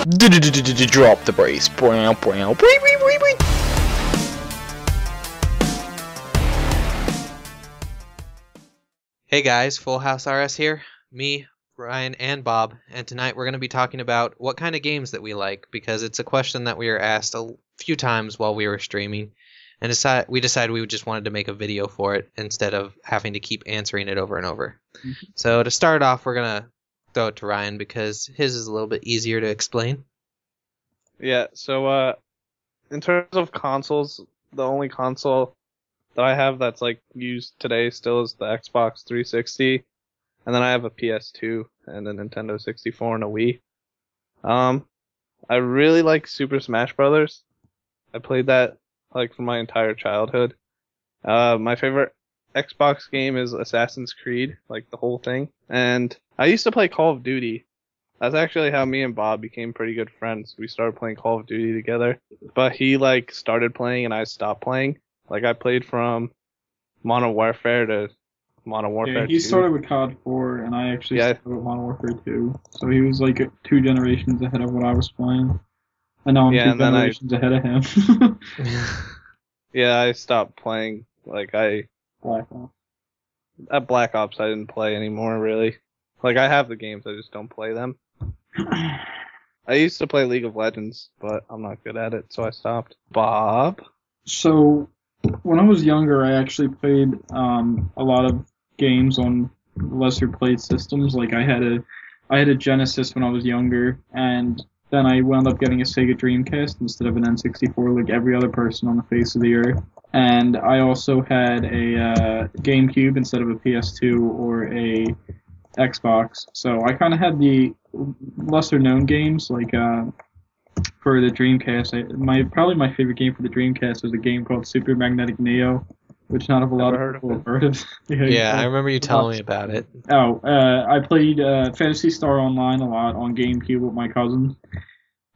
Drop the brace. Hey guys, FullHouseRS here. Me, Ryan, and Bob, and tonight we're going to be talking about what kind of games that we like, because it's a question that we were asked a few times while we were streaming, and we decided we just wanted to make a video for it instead of having to keep answering it over and over. So to start off, we're going to throw it to Ryan because his is a little bit easier to explain. Yeah, so in terms of consoles, the only console that I have that's like used today still is the Xbox 360, and then I have a PS2 and a Nintendo 64 and a Wii. I really like Super Smash Brothers. I played that like for my entire childhood. My favorite Xbox game is Assassin's Creed, like the whole thing. And I used to play Call of Duty. That's actually how me and Bob became pretty good friends. We started playing Call of Duty together. But he like started playing and I stopped playing. Like I played from Modern Warfare to Modern Warfare 2. Yeah, he started with COD 4 and I actually started with Modern Warfare 2. So he was like 2 generations ahead of what I was playing. And now I'm 2 generations ahead of him. Yeah, I stopped playing. Like Black Ops. At Black Ops I didn't play anymore really. Like I have the games, I just don't play them. I used to play League of Legends, but I'm not good at it, so I stopped. Bob? So, when I was younger, I actually played a lot of games on lesser played systems. Like I had a Genesis when I was younger, and then I wound up getting a Sega Dreamcast instead of an N64, like every other person on the face of the earth. And I also had a GameCube instead of a PS2 or a Xbox. So I kind of had the lesser known games, like for the Dreamcast. Probably my favorite game for the Dreamcast was a game called Super Magnetic Neo, which not a lot of people have heard of. Yeah, I remember you telling me about it. I played Phantasy Star Online a lot on GameCube with my cousins,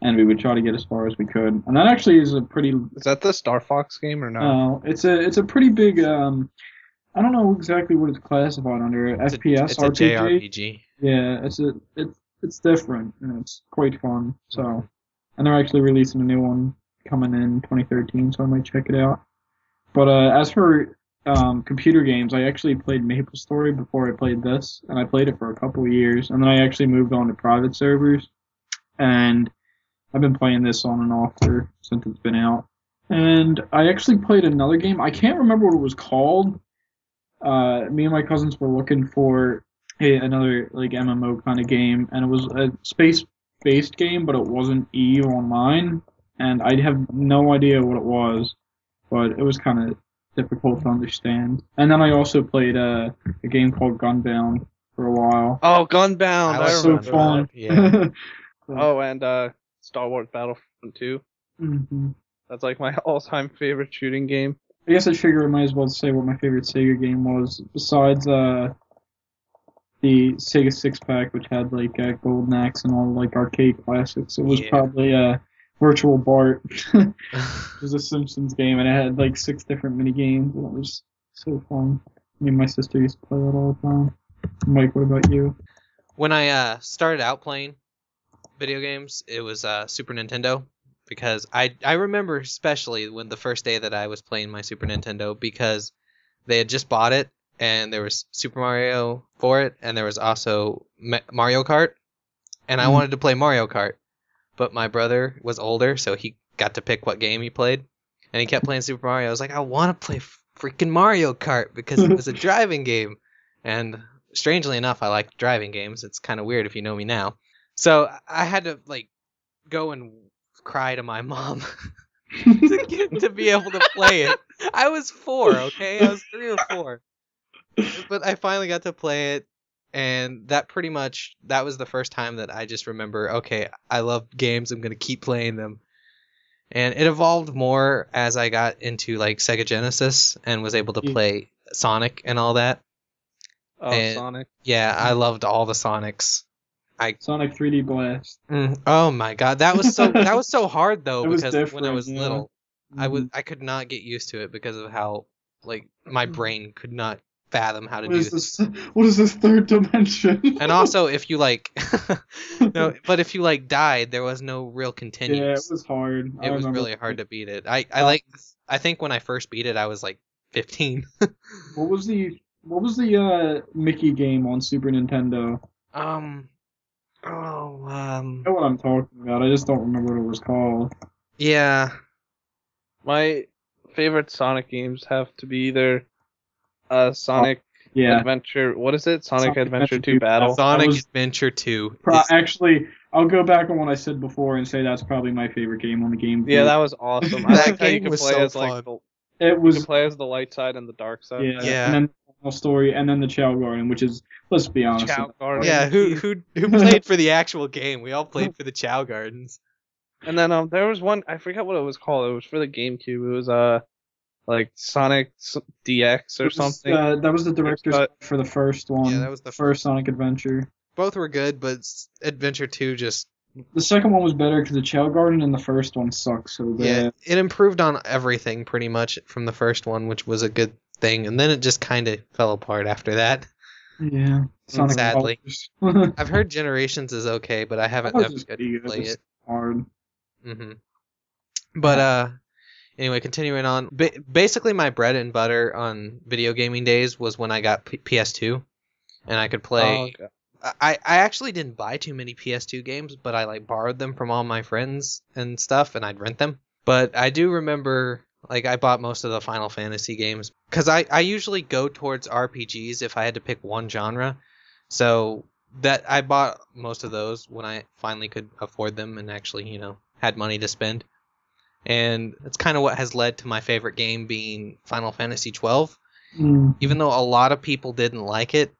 and we would try to get as far as we could. And that actually is a pretty... Is that the Star Fox game or no? No, it's a pretty big... I don't know exactly what it's classified under. FPS it's RPG. A JRPG. Yeah, it's different and it's quite fun. So, and they're actually releasing a new one coming in 2013, so I might check it out. But as for computer games, I actually played MapleStory before I played this, and I played it for a couple of years, and then I actually moved on to private servers, and I've been playing this on and off since it's been out. And I actually played another game. I can't remember what it was called. Me and my cousins were looking for another like MMO kind of game, and it was a space-based game, but it wasn't EVE Online, and I have no idea what it was, but it was kind of difficult to understand. And then I also played a game called Gunbound for a while. Oh, Gunbound! That was so fun. Yeah. Oh, and Star Wars Battlefront 2. Mm-hmm. That's like my all-time favorite shooting game. I guess I figure I might as well say what my favorite Sega game was, besides the Sega 6-pack, which had like Golden Axe and all like arcade classics. It was probably Virtual Bart. It was a Simpsons game, and it had like 6 different mini games, and it was so fun. Me and my sister used to play that all the time. Mike, what about you? When I started out playing video games, it was Super Nintendo. Because I remember especially when the first day that I was playing my Super Nintendo, because they had just bought it and there was Super Mario for it and there was also Mario Kart, and I wanted to play Mario Kart, but my brother was older, so he got to pick what game he played, and he kept playing Super Mario. I was like, I want to play freaking Mario Kart because it was a driving game, and strangely enough, I like driving games. It's kind of weird if you know me now. So I had to like go and cry to my mom to be able to play it. I was 4, okay? I was 3 or 4. But I finally got to play it, and that was the first time that I just remember, okay, I love games, I'm going to keep playing them. And it evolved more as I got into like Sega Genesis and was able to play Sonic and all that. Oh, and, Sonic. Yeah, I loved all the Sonics. Sonic 3D Blast. Oh my god, that was so hard though, because when I was little, I could not get used to it because of how like my brain could not fathom how to What do is this. this? What is this third dimension? And also, if you like, no, but if you like died, there was no real yeah, it continues. was hard. It was really hard to beat it. I think when I first beat it, I was like 15. What was the Mickey game on Super Nintendo? Um. Oh. I know what I'm talking about. I just don't remember what it was called. Yeah. My favorite Sonic games have to be either Sonic Yeah, Adventure. What is it? Sonic Sonic Adventure Adventure 2 2 Battle. Sonic was- Adventure 2. is- Actually, I'll go back on what I said before and say that's probably my favorite game on the Game Boy. Yeah, that was awesome. I That liked how you game could was play so as like fun. It you was could play as the light side and the dark side. Yeah. and then the final story, and then the Chow Garden, which is, let's be honest, Chow Garden. Yeah. Who played for the actual game? We all played for the Chow Gardens. And then there was one, I forget what it was called. It was for the GameCube. It was like Sonic DX or something. That was the director's But- cut for the first one. Yeah, that was the first Sonic Adventure. Both were good, but Adventure 2 just The second one was better because the Chow Garden and the first one sucked so yeah, bad. it improved on everything pretty much from the first one, which was a good thing, and then it just kind of fell apart after that. Yeah, Sonic Sadly. Colors. I've heard Generations is okay, but I haven't Colors ever is got pretty to good, play it's it. hard. But anyway, continuing on. Basically, my bread and butter on video gaming days was when I got PS2, and I could play. Oh, okay. I actually didn't buy too many PS2 games, but I like borrowed them from all my friends and stuff, and I'd rent them. But I do remember, like, I bought most of the Final Fantasy games because I usually go towards RPGs if I had to pick one genre. So that I bought most of those when I finally could afford them and actually, had money to spend. And that's kind of what has led to my favorite game being Final Fantasy 12. Mm. Even though a lot of people didn't like it,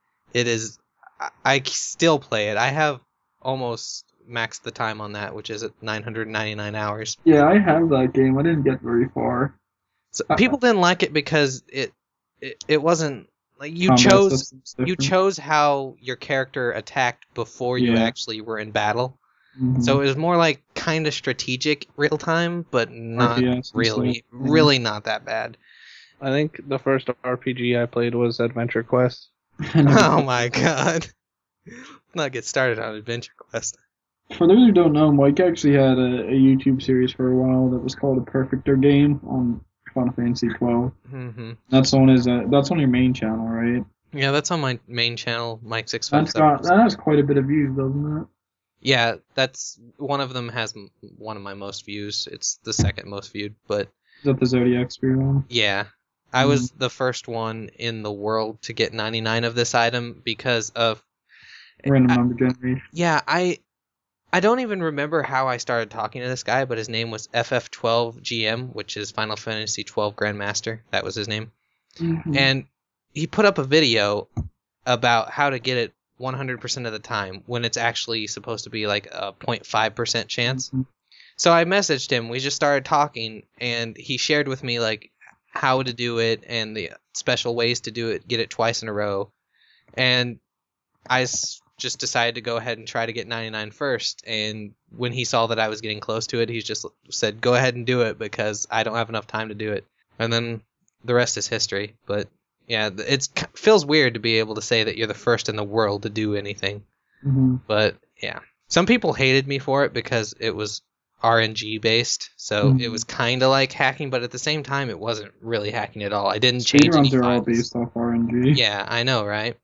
I still play it. I have almost maxed the time on that, which is at 999 hours. Yeah, I have that game. I didn't get very far. So people didn't like it because it wasn't like you Combat chose system's different. how your character attacked before you Yeah. actually were in battle. Mhm. So it was more like kind of strategic real time, but not RTS and really, stuff. really not that bad. I think the first RPG I played was Adventure Quest. Oh my god. Let's not get started on Adventure Quest. For those who don't know, Mike actually had a YouTube series for a while that was called A Perfecter Game on Final Fantasy 12. Hmm. That's on your main channel, right? Yeah, that's on my main channel, Mike That 657. has quite a bit of views, doesn't it? Yeah, that's one of them has one of my most views. It's the second most viewed, but Is that the Zodiac Spear one? yeah. I was the first one in the world to get 99 of this item because of Random number generation. yeah, I don't even remember how I started talking to this guy, but his name was FF12GM, which is Final Fantasy 12 Grandmaster. That was his name. Mhm. And he put up a video about how to get it 100% of the time when it's actually supposed to be like a 0.5% chance. Mhm. So I messaged him. We just started talking, and he shared with me like how to do it and the special ways to do it, get it twice in a row. And I just decided to go ahead and try to get 99 first. And when he saw that I was getting close to it, he just said, "Go ahead and do it because I don't have enough time to do it." And then the rest is history. But yeah, it feels weird to be able to say that you're the first in the world to do anything. Mhm. But yeah, some people hated me for it because it was RNG based, so it was kind of like hacking, but at the same time, it wasn't really hacking at all. I didn't change any Speedruns are all files. based off RNG. Yeah, I know, right?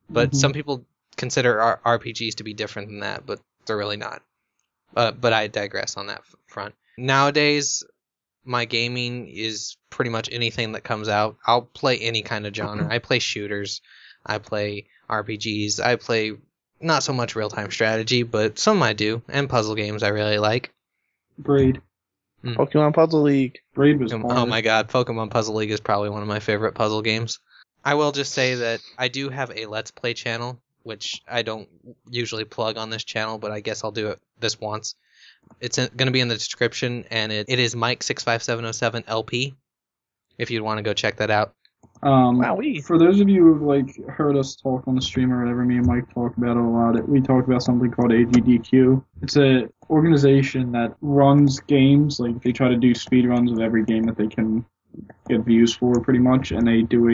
But Mhm. some people consider RPGs to be different than that, but they're really not. But I digress on that front. Nowadays, my gaming is pretty much anything that comes out. I'll play any kind of genre. I play shooters, I play RPGs, I play not so much real-time strategy, but some I do, and puzzle games I really like. Braid. Pokemon Puzzle League. Braid was hard. Oh my god, Pokemon Puzzle League is probably one of my favorite puzzle games. I will just say that I do have a Let's Play channel, which I don't usually plug on this channel, but I guess I'll do it this once. It's going to be in the description, and it is Mike65707LP, if you'd want to go check that out. Wowee. For those of you who've heard us talk on the stream or whatever, me and Mike talk about it a lot. We talk about something called AGDQ. It's a organization that runs games. Like they try to do speed runs of every game that they can get views for, pretty much. And they do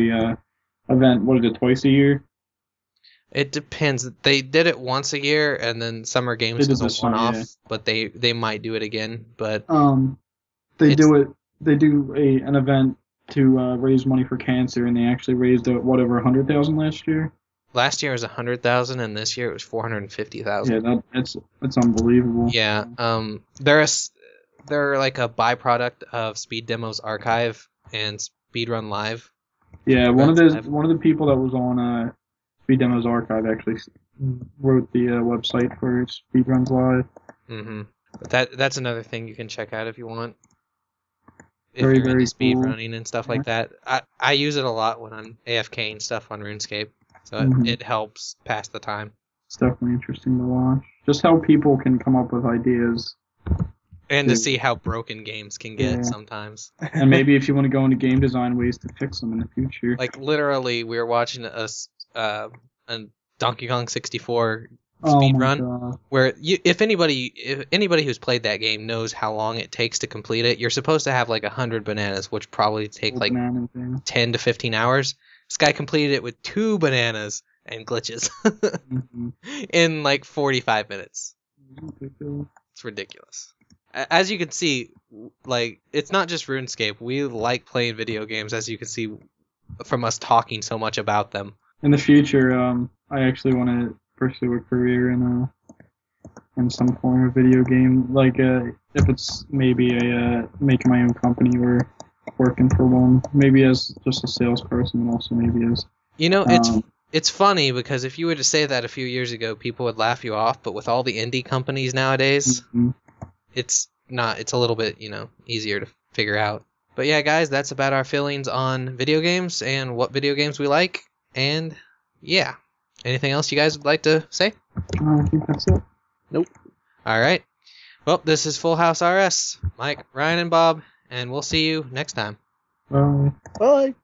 a event. What is it, twice a year? It depends. They did it once a year, and then Summer They Games did was a this one, one-off, yeah. but they might do it again. But They It's- do it. They do an event to raise money for cancer, and they actually raised whatever 100,000 last year. last year was 100,000, and this year it was 450,000. Yeah, it's unbelievable. Yeah. They're like a byproduct of Speed Demos Archive and Speedrun Live. Yeah, Speedruns Live. one of the people that was on Speed Demos Archive actually wrote the website for Speedruns Live. Mm-hmm. But that's another thing you can check out if you want. If Very, you're very into speed cool. running and stuff like that. I use it a lot when I'm AFK and stuff on RuneScape. So Mhm. it helps pass the time. It's definitely interesting to watch. Just how people can come up with ideas, And to Yeah. see how broken games can get Yeah. sometimes. and maybe if you want to go into game design, ways to fix them in the future. Like literally we were watching a Donkey Kong 64 Oh speed my run God. where if anybody who's played that game knows how long it takes to complete it, you're supposed to have like 100 bananas, which probably take like Banana thing. 10 to 15 hours. This guy completed it with 2 bananas and glitches Mhm. in like 45 minutes. Ridiculous. It's ridiculous. As you can see, like it's not just RuneScape. We like playing video games, as you can see from us talking so much about them. In the future, I actually want to pursue a career in some form of video game, like if it's maybe making my own company or working for one, maybe as just a salesperson, and also maybe as You know, um, it's funny because if you were to say that a few years ago, people would laugh you off. But with all the indie companies nowadays, mhm. it's not. It's a little bit, easier to figure out. But yeah, guys, that's about our feelings on video games and what video games we like. And yeah, anything else you guys would like to say? I think that's it. All right. Well, this is Full House RS. Mike, Ryan, and Bob, and we'll see you next time. Bye. Bye.